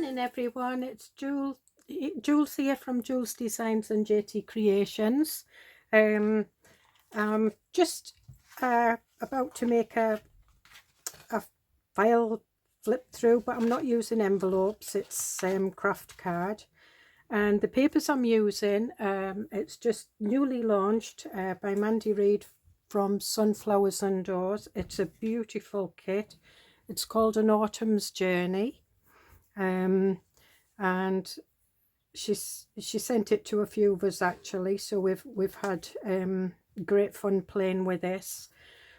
morning everyone, it's Jules here from Joolsedesigns and JT Creations. I'm just about to make a file flip through, but I'm not using envelopes, it's craft card. And the papers I'm using, it's just newly launched by Mandy Reid from Sunflowers and Doors. It's a beautiful kit. It's called An Autumn's Journey. And she sent it to a few of us actually, so we've had great fun playing with this.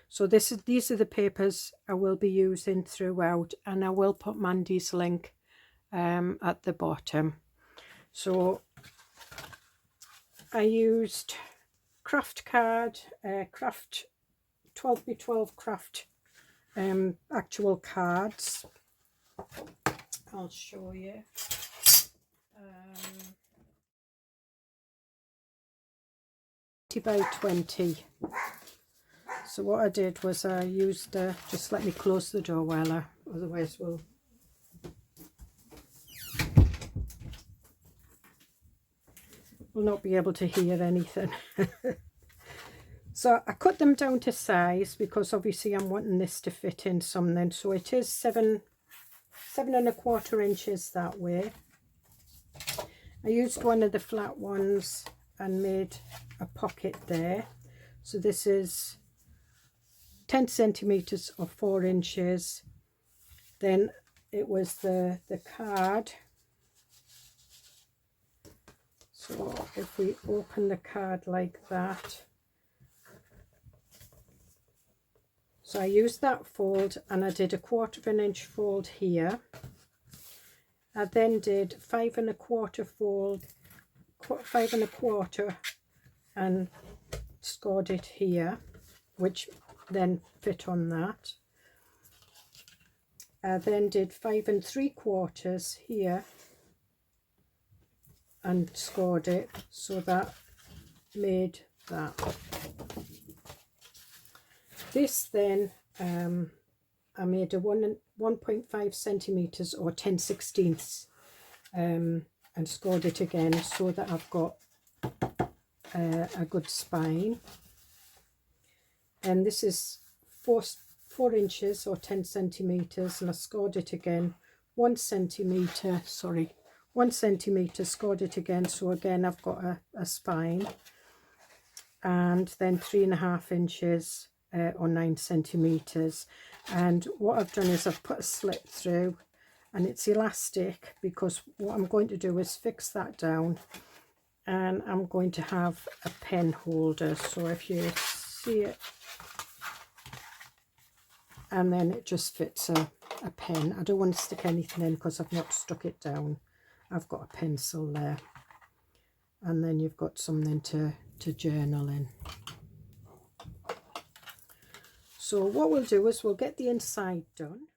So these are the papers I will be using throughout, and I will put Mandy's link at the bottom. So I used craft card, craft 12x12 craft actual cards. I'll show you. 20 by 20. So what I did was I used, just let me close the door while otherwise we'll not be able to hear anything. So I cut them down to size because obviously I'm wanting this to fit in something. So it is 7.25 inches that way. I used one of the flat ones and made a pocket there. So this is 10 centimeters or 4 inches. Then it was the card. So if we open the card like that, so I used that fold and I did a 1/4 inch fold here. I then did 5.25 fold, 5.25, and scored it here, which then fit on that. I then did 5.75 here and scored it, so that made that. This then I made a 1.5 centimeters or 10/16 and scored it again so that I've got a good spine. And this is 4 inches or 10 centimeters, and I scored it again 1 centimeter, sorry, 1 centimeter, scored it again, so again I've got a spine. And then 3.5 inches or 9 centimeters. And what I've done is I've put a slit through, and it's elastic, because what I'm going to do is fix that down, and I'm going to have a pen holder. So if you see it, and then it just fits a pen. I don't want to stick anything in because I've not stuck it down. I've got a pencil there, and then you've got something to journal in. So what we'll do is we'll get the inside done.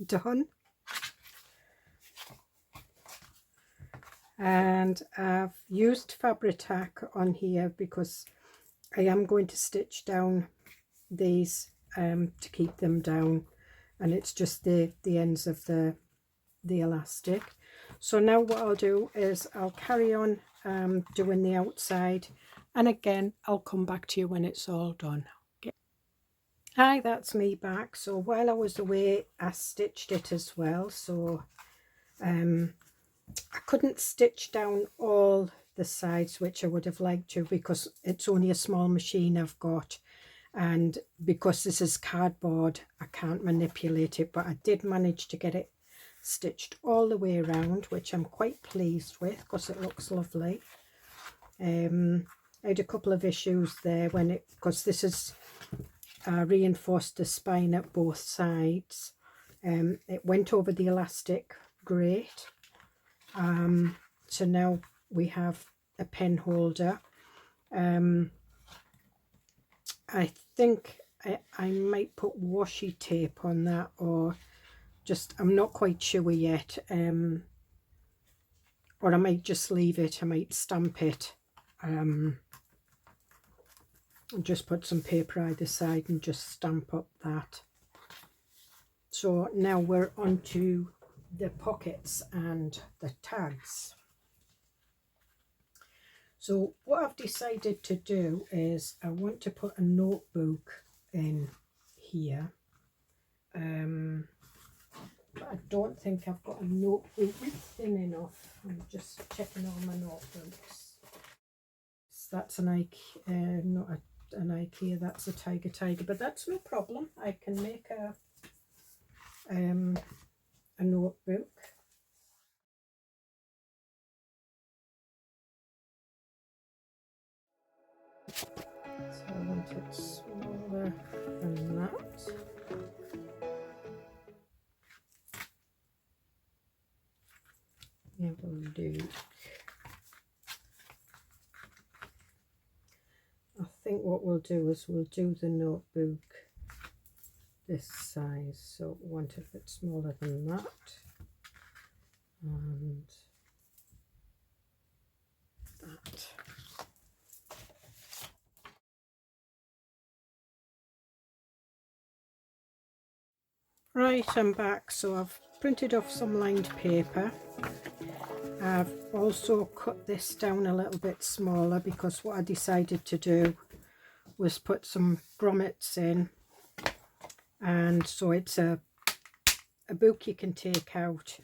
Done. And I've used fabric tack on here because I am going to stitch down these to keep them down, and it's just the ends of the elastic. So now what I'll do is I'll carry on doing the outside, and again I'll come back to you when it's all done. Okay. Hi, that's me back. So while I was away I stitched it as well. So I couldn't stitch down all the sides, which I would have liked to, because it's only a small machine I've got, and because this is cardboard I can't manipulate it, but I did manage to get it stitched all the way around, which I'm quite pleased with because it looks lovely. I had a couple of issues there when because this is reinforced the spine at both sides. It went over the elastic great. So now we have a pen holder. I think I might put washi tape on that, or just, I'm not quite sure yet, or I might just leave it. I might stamp it, and just put some paper either side and just stamp up that. So now we're on to the pockets and the tags. So what I've decided to do is I want to put a notebook in here, but I don't think I've got a notebook thin enough. I'm just checking all my notebooks. So that's an IKEA, not an IKEA, that's a Tiger, but that's no problem. I can make a notebook. So I want it smaller than that. Yeah, we'll do. I think what we'll do is we'll do the notebook this size, so I want it a bit smaller than that, and that. Right, I'm back. So I've printed off some lined paper. I've also cut this down a little bit smaller because what I decided to do was put some grommets in, and so it's a book you can take out.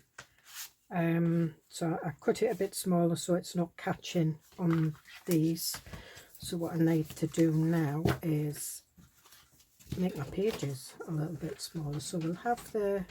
So I cut it a bit smaller so it's not catching on these. So what I need to do now is make my pages a little bit smaller. So we'll have the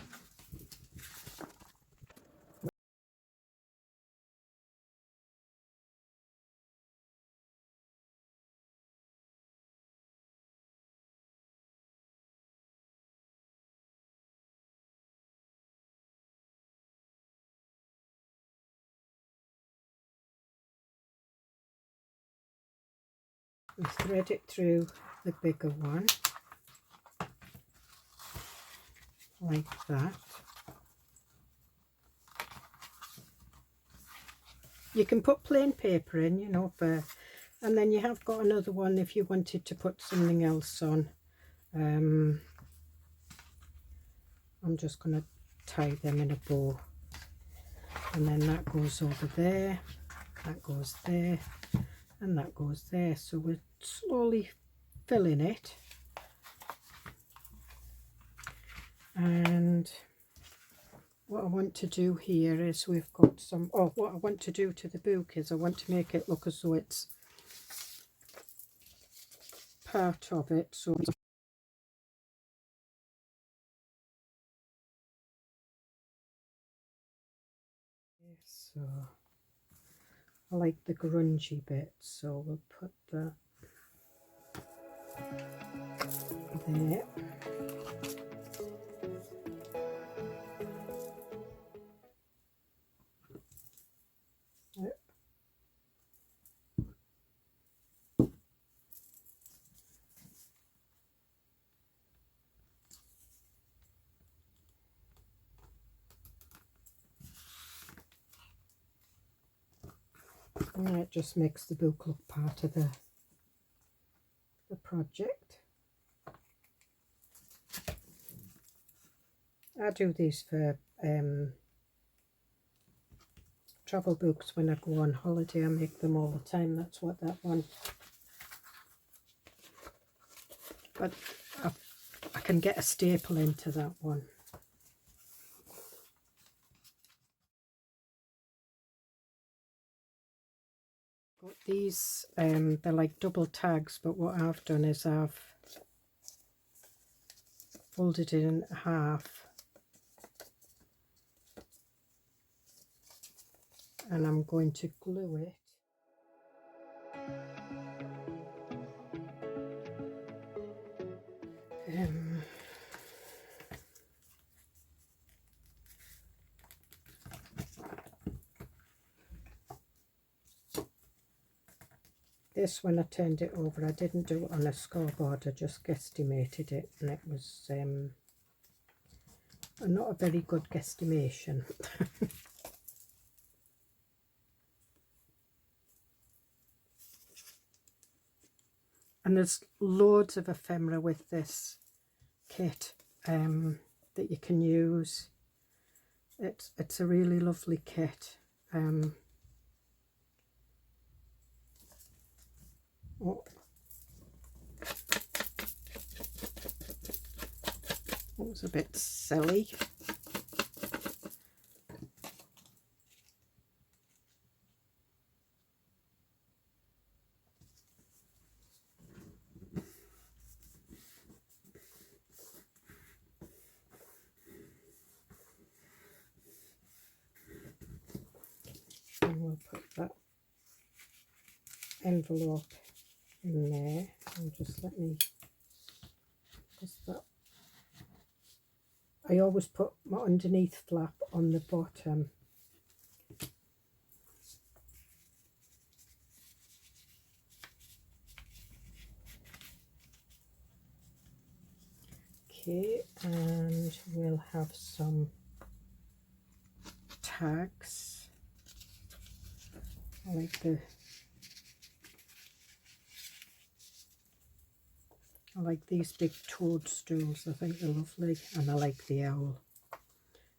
we thread it through the bigger one like that. You can put plain paper in, you know, and then you have got another one if you wanted to put something else on. I'm just going to tie them in a bow, and then that goes over there, that goes there, and that goes there. So we're slowly filling it, and what I want to do here is we've got some, what I want to do to the book is I want to make it look as though it's part of it. So I like the grungy bit, so we'll put that there. And it just makes the book look part of the project. I do these for travel books when I go on holiday. I make them all the time. That's what that one. But I can get a staple into that one. But these, they're like double tags, but what I've done is I've folded it in half, and I'm going to glue it This, when I turned it over, I didn't do it on a scoreboard, I just guesstimated it, and it was not a very good guesstimation. And there's loads of ephemera with this kit that you can use. It's a really lovely kit. Oh. It was a bit silly. And we'll put that envelope in there, and just let me, just that. I always put my underneath flap on the bottom. Okay, and we'll have some tags. I like these big toadstools. I think they're lovely, and I like the owl.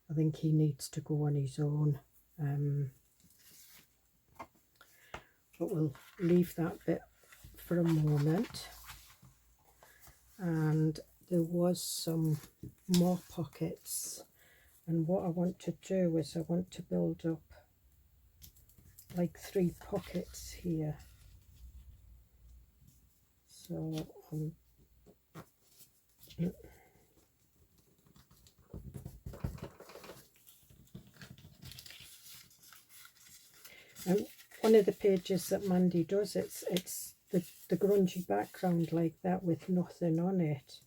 I think he needs to go on his own. But we'll leave that bit for a moment. And there was some more pockets, and what I want to do is I want to build up like 3 pockets here. So and one of the pages that Mandy does, it's the grungy background like that with nothing on it.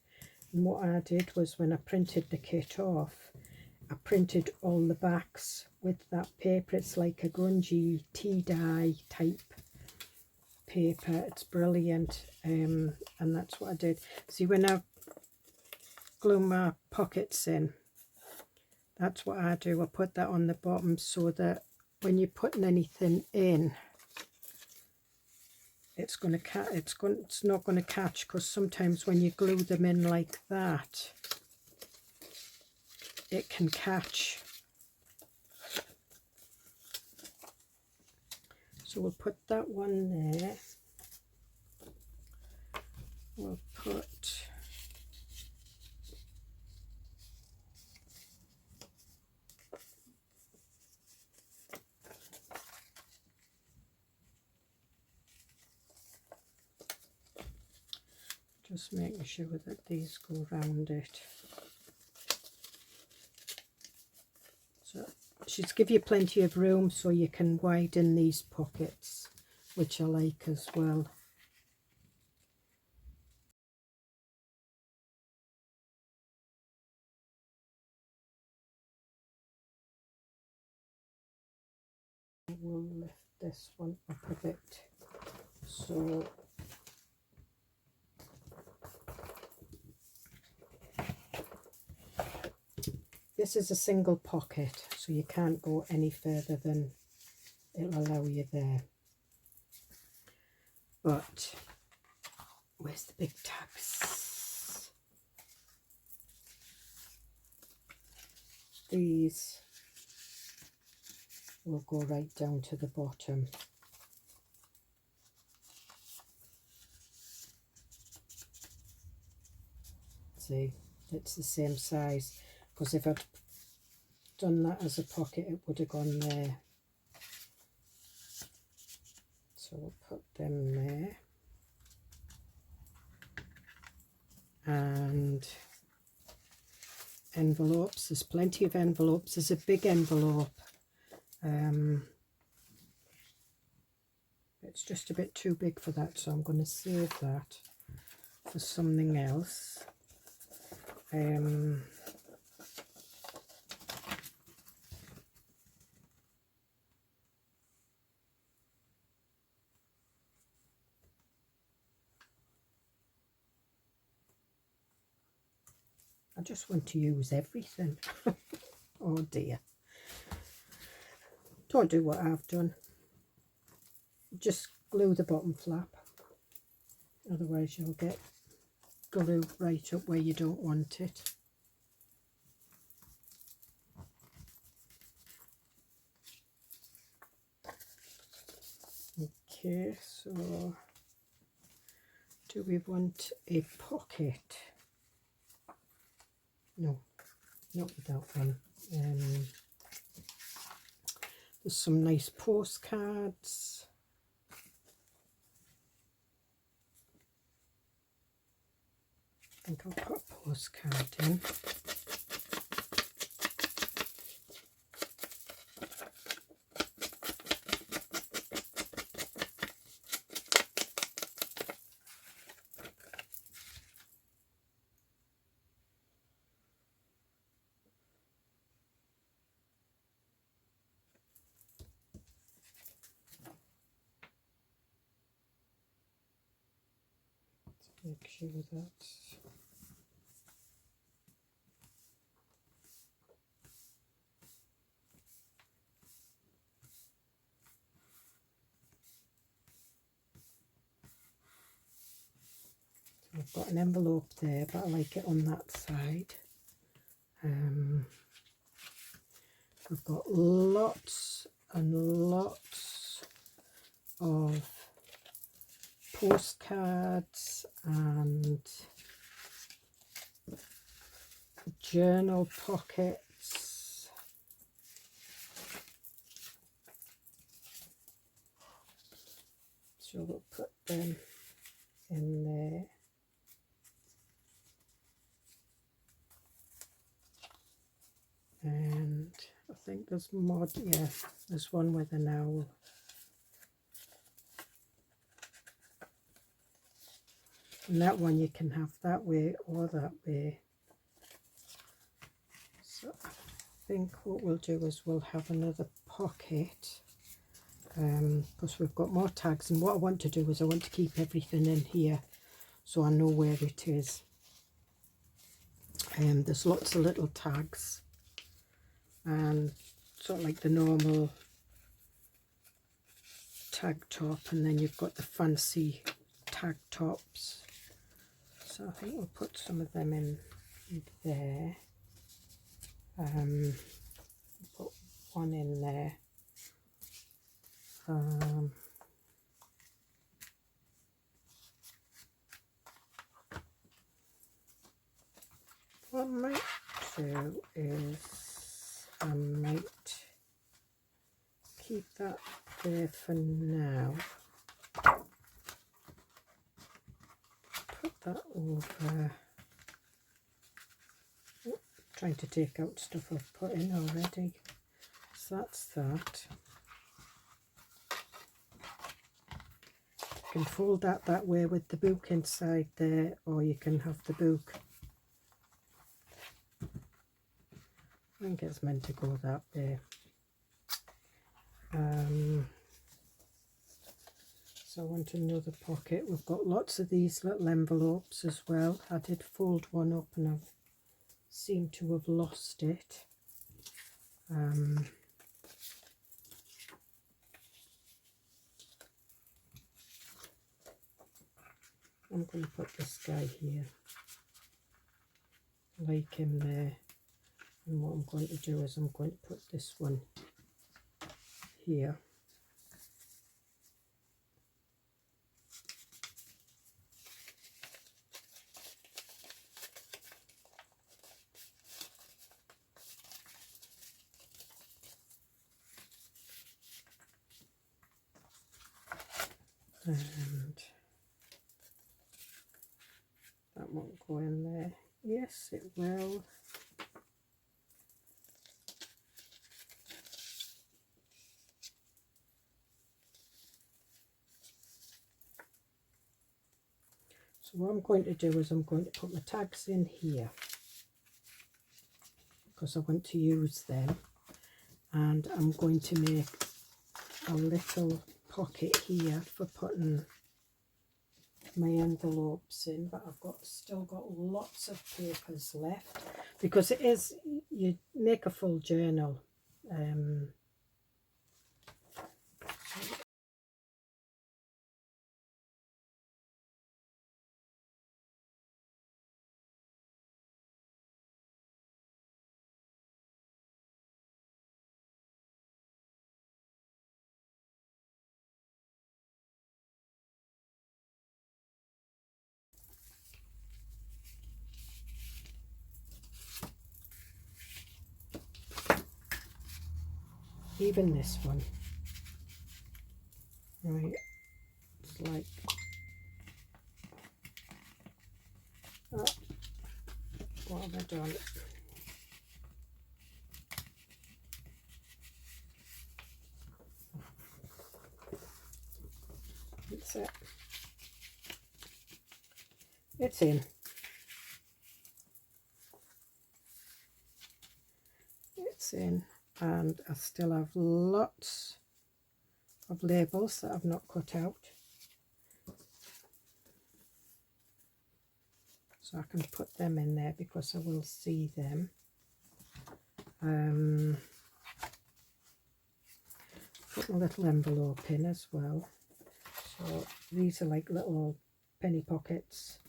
And what I did was, when I printed the kit off, I printed all the backs with that paper. It's like a grungy tea dye type paper. It's brilliant, and that's what I did. See, when I glue my pockets in, that's what I do. I put that on the bottom so that when you're putting anything in, it's not going to catch, because sometimes when you glue them in like that, it can catch. So we'll put that one there. We'll put just making sure that these go around it. So she's give you plenty of room so you can widen these pockets, which I like as well. We'll lift this one up a bit. So this is a single pocket, so you can't go any further than it'll allow you there. But where's the big tags? These will go right down to the bottom. See, it's the same size, because if I'd done that as a pocket, it would have gone there. So we'll put them there. And envelopes, there's plenty of envelopes. There's a big envelope. It's just a bit too big for that, so I'm going to save that for something else. I just want to use everything. Oh dear. Don't do what I've done. Just glue the bottom flap. Otherwise you'll get glue right up where you don't want it. Okay, so do we want a pocket? No, not with that one. There's some nice postcards. I think I'll put a postcard in. Make sure that's I've got an envelope there, but I like it on that side. I've got lots and lots of postcards and journal pockets. So we'll put them in there. And I think there's more, yeah, there's one with an owl. And that one you can have that way or that way. So I think what we'll do is we'll have another pocket, because we've got more tags, and what I want to do is I want to keep everything in here so I know where it is. There's lots of little tags, and sort of like the normal tag top, and then you've got the fancy tag tops. So I think we'll put some of them in there. Put one in there. What I might do is I might keep that there for now. Put that over. Oh, trying to take out stuff I've put in already. So that's that. You can fold that way with the book inside there, or you can have the book. I think it's meant to go that way. So I want another pocket. We've got lots of these little envelopes as well. I did fold one up and I've seemed to have lost it. I'm going to put this guy here, like him there. And what I'm going to do is I'm going to put this one here. And that won't go in there. Yes, it will. So what I'm going to do is I'm going to put my tags in here. because I want to use them. And I'm going to make a little pocket here for putting my envelopes in, but I've still got lots of papers left, because it is, you make a full journal. Even this one, right, it's like, oh, what have I done? That's it. It's in. It's in, and I still have lots of labels that I've not cut out, so I can put them in there because I will see them. Put a little envelope in as well. So these are like little penny pockets.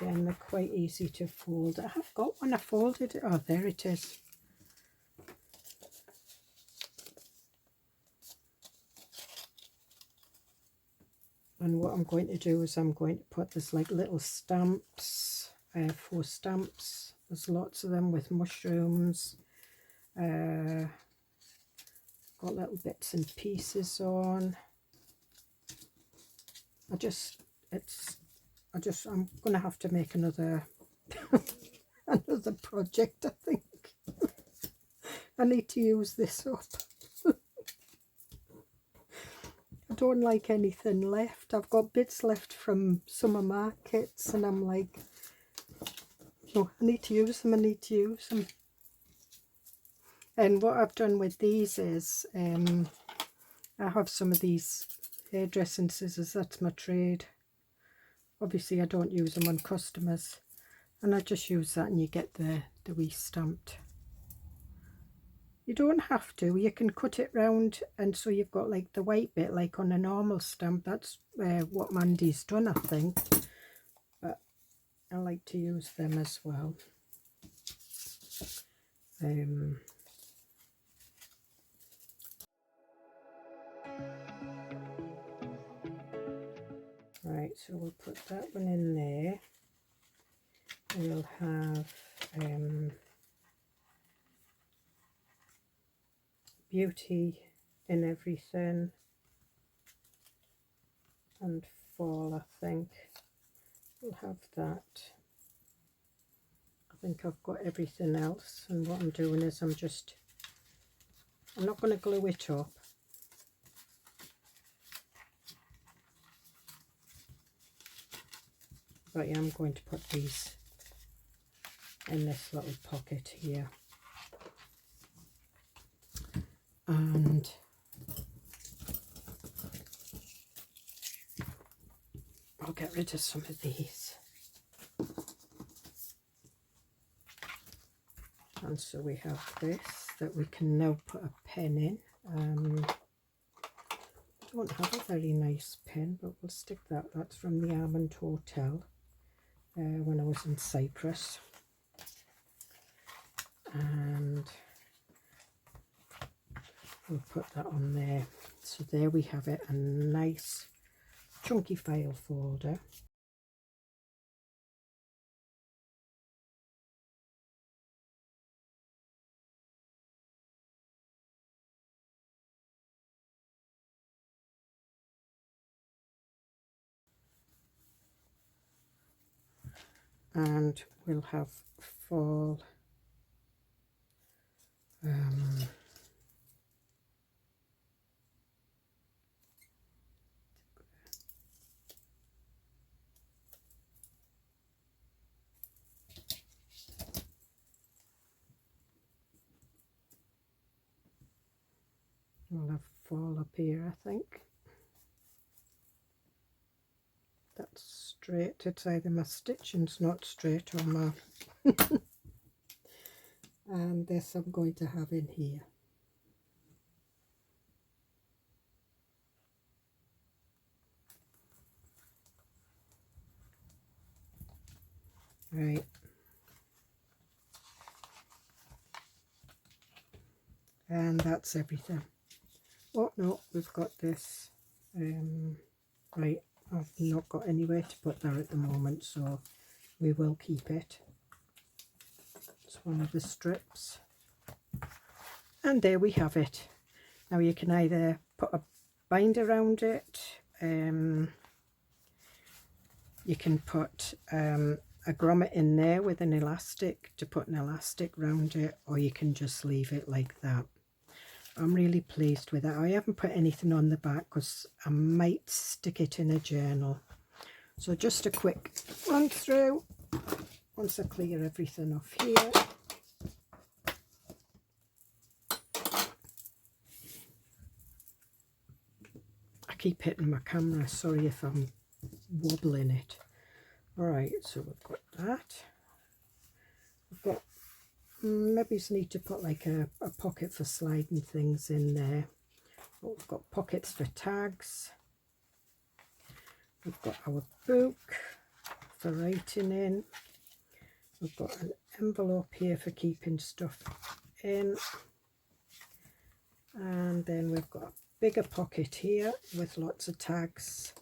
Again, they're quite easy to fold. I have got one I folded it. Oh, there it is. And what I'm going to do is I'm going to put this like little stamps, 4 stamps. There's lots of them with mushrooms. Got little bits and pieces on. I'm gonna have to make another another project, I think. I need to use this up. I don't like anything left. I've got bits left from summer markets, and I'm like, oh, I need to use them, I need to use them. And what I've done with these is, I have some of these hairdressing scissors, that's my trade. Obviously I don't use them on customers, and I just use that, and you get the wee stamped. You don't have to, you can cut it round, and so you've got like the white bit like on a normal stamp. That's what Mandy's done, I think, but I like to use them as well. Right, so we'll put that one in there. We'll have beauty in everything, and fall, I think. We'll have that. I think I've got everything else, and what I'm doing is I'm not going to glue it up. But yeah, I'm going to put these in this little pocket here. And I'll get rid of some of these. And so we have this that we can now put a pen in. I don't have a very nice pen, but we'll stick that. That's from the Almond Hotel when I was in Cyprus. And we'll put that on there. So there we have it, a nice chunky file folder. And we'll have fall I'll have fall up here, I think. That's straight. It's either my stitching's not straight or my and this I'm going to have in here. Right. And that's everything. Oh no, we've got this. Right, I've not got anywhere to put that at the moment, so we will keep it. It's one of the strips. And there we have it. Now you can either put a bind around it, you can put a grommet in there with an elastic to put an elastic round it, or you can just leave it like that. I'm really pleased with it. I haven't put anything on the back because I might stick it in a journal. So just a quick run through once I clear everything off here. I keep hitting my camera, sorry if I'm wobbling it. Alright, so we've got that. We've got, maybe just need to put like a pocket for sliding things in there. But we've got pockets for tags. We've got our book for writing in. We've got an envelope here for keeping stuff in. And then we've got a bigger pocket here with lots of tags.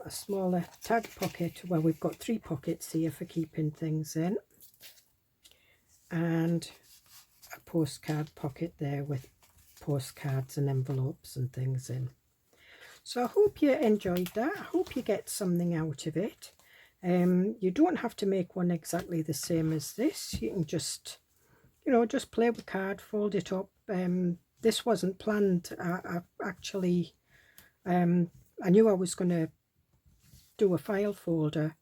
A smaller tag pocket. Well, we've got 3 pockets here for keeping things in. And a postcard pocket there with postcards and envelopes and things in. So I hope you enjoyed that. I hope you get something out of it. You don't have to make one exactly the same as this. You can just, you know, just play with card, fold it up. This wasn't planned. I actually, I knew I was going to do a file folder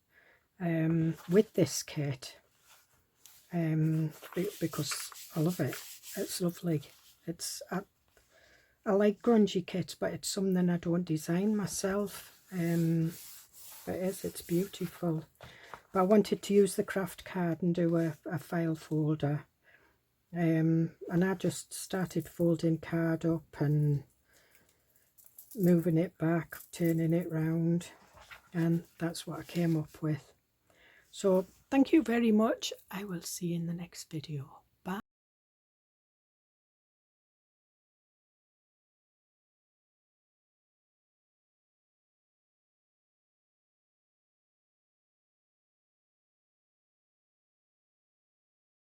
with this kit because I love it. It's lovely. It's I like grungy kits, but it's something I don't design myself. But it's beautiful. But I wanted to use the craft card and do a file folder. And I just started folding card up and moving it back, turning it round, and that's what I came up with. So thank you very much. I will see you in the next video.